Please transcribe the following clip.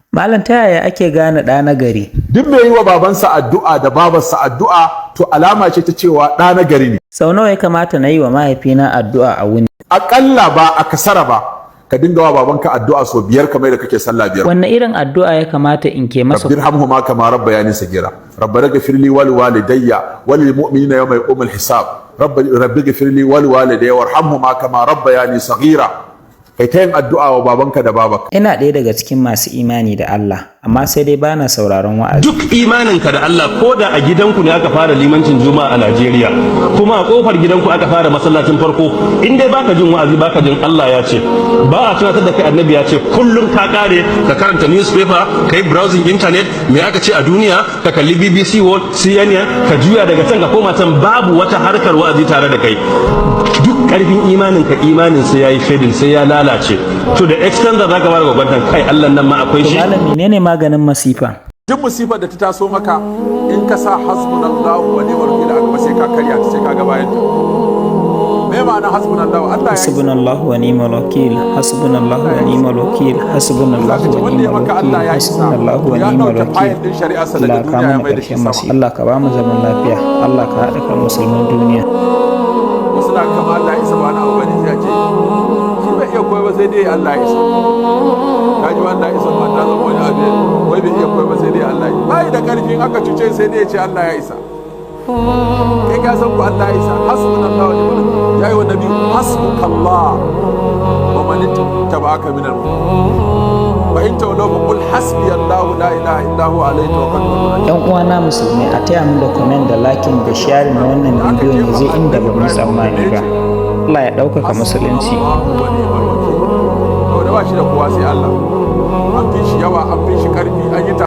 Malam, ta yaya ake gane ɗa na gari? Duk mai yi wa babansa addu'a da babarsa addu'a to alama ce ta cewa ɗa na gari ne. Sau nawa ya kamata na yi wa mahaifina addu'a a wuni? Aƙalla ba a kasara ba, ka dinga wa babanka addu'a sau 5 kamar da kake sallah 5. Wanne irin addu'a ya kamata in ke masa? Rabbirhamhuma kama rabbayani sagira. Rabbana ghfirli wa liwalidayya wa lil mu'minina yawma yaqumul hisab. Rabbi ghfirli wa liwalidayya warhamhuma kama rabbayani sagira. Kai ta yin addu'a wa babanka da babanka. Ina ɗaya daga cikin masu imani da Allah, amma sai dai bana sauraron wa'azi. Duk imaninka da Allah, ko da a gidanku ne aka fara limancin juma'a a Najeriya, kuma a kofar gidanku aka fara masallacin farko, in dai baka jin wa'azi baka jin Allah ya ce, ba a tunatar da kai annabi ya ce, kullum ka kare ka karanta newspaper, kai browsing internet, me aka ce a duniya, ka kalli BBC World, CNN, ka juya daga can ka koma can, babu wata harkar wa'azi tare da kai. Duk karfin imaninka, imanin sai yayi fading, sai ya lalace. To the extent da zaka fara gwagwantan kai Allah nan ma akwai shi. Malam, menene maganin masifa? Duk musifar da ta taso maka in ka sa hasbunallahu wa ni'mal wakil aka ba sai ka karya ta sai ka ga bayan ta. Me ma'ana hasbunallahu? Allah ya isa. Hasbunallahu wa ni'mal wakil, hasbunallahu wa ni'mal wakil, hasbunallahu wa ni'mal wakil, hasbunallahu wa ni'mal wakil. Allah ka mana ƙarshen masifa. Allah ka ba mu zaman lafiya. Allah ka haɗa kan musulman duniya. Wasu na kama Allah ya isa ba na abu bane sai ce shi bai iya koyi ba sai dai Allah ya isa. Kaji wanda ya isa ma ta zama wani abu wai bai iya koyi ba sai dai Allah ya isa. Bai da karfin aka cuce sai dai ya ce Allah ya isa. Kai ka san ku Allah ya isa. Hasbunallahu wa ni'mal wakil. Ya yi wa nabi hasbukallah wa man ittaba'aka minal mu'minin. Wa in tawlaw fa qul hasbiyallahu la ilaha illa huwa alayhi tawakkaltu. Yan uwana musulmi, a taya mu da comment da liking da sharing na wannan bidiyo ne zai inda ba mu tsammani ba. Allah ya ɗaukaka musulunci. Da ba shi da kowa sai Allah.